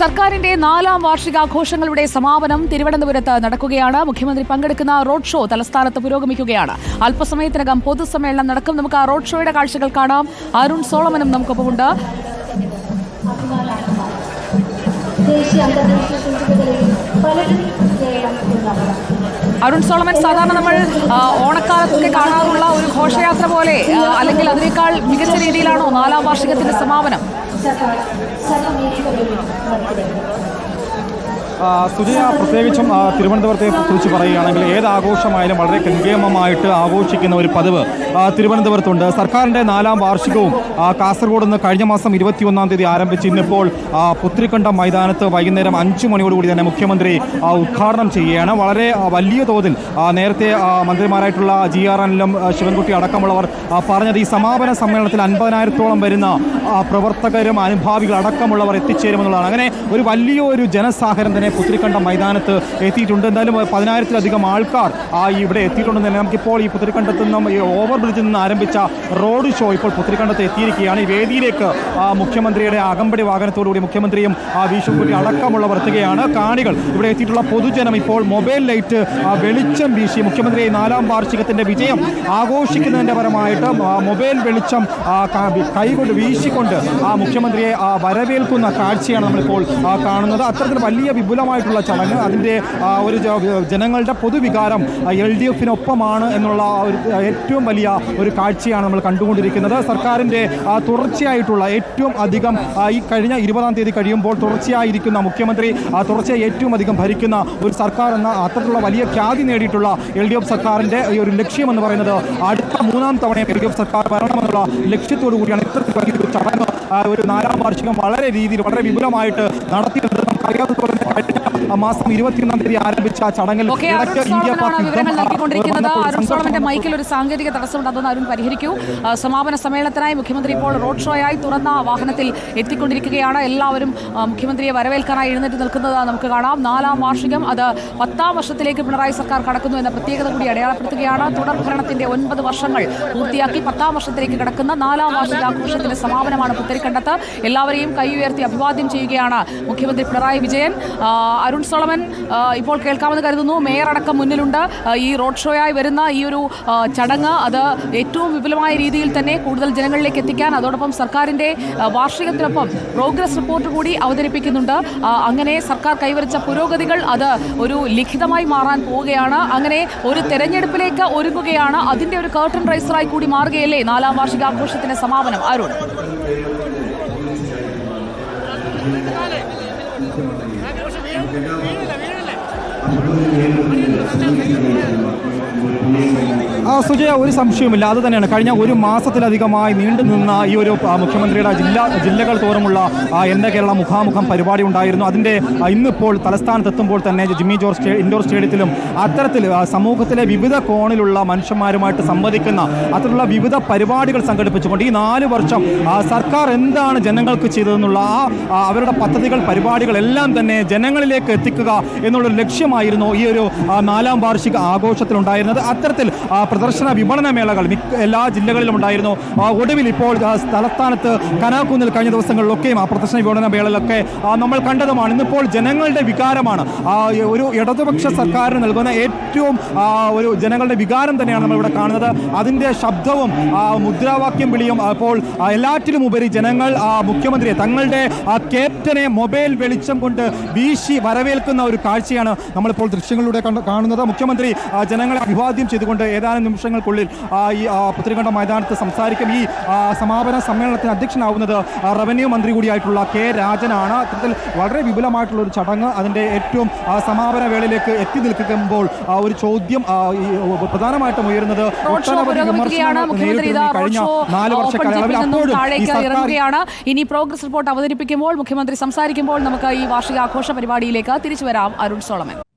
സർക്കാരിന്റെ 4ാം വാർഷികാഘോഷങ്ങളുടെ സമാപനം തിരുവനന്തപുരത്ത് നടക്കുകയാണ്. മുഖ്യമന്ത്രി പങ്കെടുക്കുന്ന റോഡ് ഷോ തലസ്ഥാനത്ത് പുരോഗമിക്കുകയാണ്. അല്പസമയത്തിനകം പൊതുസമ്മേളനം നടക്കും. നമുക്ക് ആ റോഡ് ഷോയുടെ കാഴ്ചകൾ കാണാം. അരുൺ സോളമനും നമുക്കൊപ്പമുണ്ട്. അരുൺ സോളമൻ, സാധാരണ നമ്മൾ ഓണക്കാലത്തൊക്കെ കാണാറുള്ള ഒരു ഘോഷയാത്ര പോലെ അല്ലെങ്കിൽ അതിനേക്കാൾ മികച്ച രീതിയിലാണോ 4ാം വാർഷികത്തിന്റെ സമാപനം? സുജയ, പ്രത്യേകിച്ചും തിരുവനന്തപുരത്തെ കുറിച്ച് പറയുകയാണെങ്കിൽ ഏത് ആഘോഷമായാലും വളരെ കെങ്കേമമായിട്ട് ആഘോഷിക്കുന്ന ഒരു പതിവ് തിരുവനന്തപുരത്തുണ്ട്. സർക്കാരിൻ്റെ 4ാം വാർഷികവും കാസർഗോഡ് നിന്ന് കഴിഞ്ഞ മാസം 21-ാം തീയതി ആരംഭിച്ച് ഇന്നിപ്പോൾ പുത്രിക്കണ്ടം മൈതാനത്ത് വൈകുന്നേരം 5 മണിയോടുകൂടി തന്നെ മുഖ്യമന്ത്രി ഉദ്ഘാടനം ചെയ്യുകയാണ്. വളരെ വലിയ തോതിൽ നേരത്തെ മന്ത്രിമാരായിട്ടുള്ള GR അനിലും ശിവൻകുട്ടി അടക്കമുള്ളവർ പറഞ്ഞത് ഈ സമാപന സമ്മേളനത്തിൽ 50,000-ഓളം വരുന്ന പ്രവർത്തകരും അനുഭാവികൾ അടക്കമുള്ളവർ എത്തിച്ചേരുമെന്നുള്ളതാണ്. അങ്ങനെ ഒരു വലിയൊരു ജനസാഗരം തന്നെ പുത്രിക്കണ്ടം മൈതാനത്ത് എത്തിയിട്ടുണ്ട്. എന്തായാലും 10,000-ലധികം ആൾക്കാർ ഇവിടെ എത്തിയിട്ടുണ്ടെന്ന് തന്നെ നമുക്കിപ്പോൾ ഈ പുത്രിക്കണ്ടത്തു നിന്നും ഈ ഓവർ ബ്രിഡ്ജിൽ നിന്ന് ആരംഭിച്ച റോഡ് ഷോ ഇപ്പോൾ പുത്രിക്കണ്ടത്ത് എത്തിയിരിക്കുകയാണ്. ഈ വേദിയിലേക്ക് മുഖ്യമന്ത്രിയുടെ അകമ്പടി വാഹനത്തോടുകൂടി മുഖ്യമന്ത്രിയും വീശുകുട്ടി അടക്കമുള്ളവർ എത്തുകയാണ്. കാണികൾ ഇവിടെ എത്തിയിട്ടുള്ള പൊതുജനം ഇപ്പോൾ മൊബൈൽ ലൈറ്റ് വെളിച്ചം വീശി മുഖ്യമന്ത്രി 4ാം വാർഷികത്തിന്റെ വിജയം ആഘോഷിക്കുന്നതിന്റെ പരമായിട്ട് മൊബൈൽ വെളിച്ചം കൈകൊണ്ട് വീശിക്കൊണ്ട് മുഖ്യമന്ത്രിയെ വരവേൽക്കുന്ന കാഴ്ചയാണ് നമ്മളിപ്പോൾ കാണുന്നത്. അത്തരത്തിൽ വലിയ വിപുലമായിട്ടുള്ള ചടങ്ങ്, അതിൻ്റെ ഒരു ജനങ്ങളുടെ പൊതുവികാരം LDFിനൊപ്പമാണ് എന്നുള്ള ഒരു ഏറ്റവും വലിയ ഒരു കാഴ്ചയാണ് നമ്മൾ കണ്ടുകൊണ്ടിരിക്കുന്നത്. സർക്കാരിൻ്റെ തുടർച്ചയായിട്ടുള്ള ഏറ്റവും അധികം ഈ കഴിഞ്ഞ 20-ാം തീയതി കഴിയുമ്പോൾ തുടർച്ചയായിരിക്കുന്ന മുഖ്യമന്ത്രി തുടർച്ചയായി ഏറ്റവും അധികം ഭരിക്കുന്ന ഒരു സർക്കാർ എന്ന അത്തരത്തിലുള്ള വലിയ ഖ്യാതി നേടിയിട്ടുള്ള LDF സർക്കാരിൻ്റെ ഈ ഒരു ലക്ഷ്യമെന്ന് പറയുന്നത് അടുത്ത 3ാം തവണയും LDF സർക്കാർ വരണമെന്നുള്ള ലക്ഷ്യത്തോടു കൂടിയാണ് ഇത്തരത്തിൽ വലിയൊരു ചടങ്ങ് ഒരു 4ാം വാർഷികം വളരെ വിപുലമായിട്ട് നടത്തിയത്. നമുക്കറിയാവുന്നതുപോലെ മാസം 21-ാം തീയതി ആരംഭിച്ച ചടങ്ങിൽ മൈക്കിൽ ഒരു സാങ്കേതിക തടസ്സമുണ്ട്, അതൊന്ന് അരുൺ പരിഹരിക്കൂ. സമാപന സമ്മേളനത്തിനായി മുഖ്യമന്ത്രി ഇപ്പോൾ റോഡ് ഷോയായി തുറന്ന വാഹനത്തിൽ എത്തിക്കൊണ്ടിരിക്കുകയാണ്. എല്ലാവരും മുഖ്യമന്ത്രിയെ വരവേൽക്കാനായി എഴുന്നേറ്റ് നിൽക്കുന്നത് നമുക്ക് കാണാം. 4ാം വാർഷികം, അത് 10ാം വർഷത്തിലേക്ക് പിണറായി സർക്കാർ കടക്കുന്നു എന്ന പ്രത്യേകത കൂടി അടയാളപ്പെടുത്തുകയാണ്. തുടർഭരണത്തിന്റെ 9 വർഷങ്ങൾ പൂർത്തിയാക്കി 10ാം വർഷത്തിലേക്ക് കടക്കുന്ന 4ാം വാർഷികാഘോഷത്തിന്റെ സമാപനമാണ് പുത്തരിക്കണ്ടത്ത്. എല്ലാവരെയും കൈ ഉയർത്തി അഭിവാദ്യം ചെയ്യുകയാണ് മുഖ്യമന്ത്രി പിണറായി വിജയൻ. അരുൺ സോളമൻ, ഇപ്പോൾ കേൾക്കാമെന്ന് കരുതുന്നു, മേയർ അടക്കം മുന്നിലുണ്ട്. ഈ റോഡ് ഷോയായി വരുന്ന ഈ ഒരു ചടങ്ങ് അത് ഏറ്റവും വിപുലമായ രീതിയിൽ തന്നെ കൂടുതൽ ജനങ്ങളിലേക്ക് എത്തിക്കാൻ, അതോടൊപ്പം സർക്കാരിൻ്റെ വാർഷികത്തിനൊപ്പം പ്രോഗ്രസ് റിപ്പോർട്ട് കൂടി അവതരിപ്പിക്കുന്നുണ്ട്. അങ്ങനെ സർക്കാർ കൈവരിച്ച പുരോഗതികൾ അത് ഒരു ലിഖിതമായി മാറാൻ പോവുകയാണ്. അങ്ങനെ ഒരു തെരഞ്ഞെടുപ്പിലേക്ക് ഒരുങ്ങുകയാണ്. അതിൻ്റെ ഒരു കർട്ടൻ റൈസറായി കൂടി മാറുകയല്ലേ 4ാം വാർഷികാഘോഷത്തിന്റെ സമാപനം? അരുൺ, സുജയ, ഒരു സംശയവുമില്ല, അത് തന്നെയാണ് കഴിഞ്ഞ ഒരു മാസത്തിലധികമായി നീണ്ടുനിന്ന ഈ ഒരു മുഖ്യമന്ത്രിയുടെ ജില്ലകൾ തോറുമുള്ള എൻ്റെ കേരള മുഖാമുഖം പരിപാടി ഉണ്ടായിരുന്നു. അതിൻ്റെ ഇന്നിപ്പോൾ തലസ്ഥാനത്തെത്തുമ്പോൾ തന്നെ ജിമ്മി ജോർജ് ഇൻഡോർ സ്റ്റേഡിയത്തിലും അത്തരത്തിൽ സമൂഹത്തിലെ വിവിധ കോണിലുള്ള മനുഷ്യന്മാരുമായിട്ട് സംവദിക്കുന്ന അത്തരത്തിലുള്ള വിവിധ പരിപാടികൾ സംഘടിപ്പിച്ചുകൊണ്ട് ഈ 4 വർഷം സർക്കാർ എന്താണ് ജനങ്ങൾക്ക് ചെയ്തതെന്നുള്ള അവരുടെ പദ്ധതികൾ, പരിപാടികളെല്ലാം തന്നെ ജനങ്ങളിലേക്ക് എത്തിക്കുക എന്നുള്ളൊരു ലക്ഷ്യമായിരുന്നു ഈ ഒരു 4ാം വാർഷിക ആഘോഷത്തിലുണ്ടായിരുന്നത്. അത്തരത്തിൽ പ്രദർശന വിപണന മേളകൾ എല്ലാ ജില്ലകളിലും ഉണ്ടായിരുന്നു. ഒടുവിൽ ഇപ്പോൾ തലസ്ഥാനത്ത് കനാക്കുന്നിൽ കഴിഞ്ഞ ദിവസങ്ങളിലൊക്കെയും ആ പ്രദർശന വിപണന മേളകളൊക്കെ നമ്മൾ കണ്ടതുമാണ്. ഇന്നിപ്പോൾ ജനങ്ങളുടെ വികാരമാണ് ഒരു ഇടതുപക്ഷ സർക്കാരിന് നൽകുന്ന ഏറ്റവും ഒരു ജനങ്ങളുടെ വികാരം തന്നെയാണ് നമ്മളിവിടെ കാണുന്നത്. അതിൻ്റെ ശബ്ദവും മുദ്രാവാക്യം വിളിയും അപ്പോൾ എല്ലാറ്റിലും ഉപരി ജനങ്ങൾ മുഖ്യമന്ത്രിയെ, തങ്ങളുടെ ക്യാപ്റ്റനെ മൊബൈൽ വെളിച്ചം കൊണ്ട് വീശി വരവേൽക്കുന്ന ഒരു കാഴ്ചയാണ് നമ്മളിപ്പോൾ ദൃശ്യങ്ങളിലൂടെ കാണുന്നത്. മുഖ്യമന്ത്രി ജനങ്ങളെ അഭിവാദ്യം ചെയ്തുകൊണ്ട് ഏതാനും നിമിഷങ്ങൾക്കുള്ളിൽ ഈ പുത്തരിക്കണ്ടം മൈതാനത്ത് സംസാരിക്കും. ഈ സമാപന സമ്മേളനത്തിന് അധ്യക്ഷനാവുന്നത് റവന്യൂ മന്ത്രി കൂടിയായിട്ടുള്ള K. രാജനാണ്. അത്തരത്തിൽ വളരെ വിപുലമായിട്ടുള്ള ഒരു ചടങ്ങ്, അതിൻ്റെ ഏറ്റവും സമാപന വേളയിലേക്ക് എത്തി നിൽക്കുമ്പോൾ ഒരു ചോദ്യം പ്രധാനമായിട്ടും ഉയരുന്നത് ഒട്ടനവധി വിമർശനങ്ങൾ കഴിഞ്ഞ 4 വർഷക്കാലയളവിൽ അപ്പോഴും ഇനി പ്രോഗ്രസ് റിപ്പോർട്ട് അവതരിപ്പിക്കുമ്പോൾ മുഖ്യമന്ത്രി സംസാരിക്കുമ്പോൾ നമുക്ക് ഈ വാർഷികാഘോഷ പരിപാടിയിലേക്ക് തിരിച്ചു വരാം. അരുൺ സോളമൻ.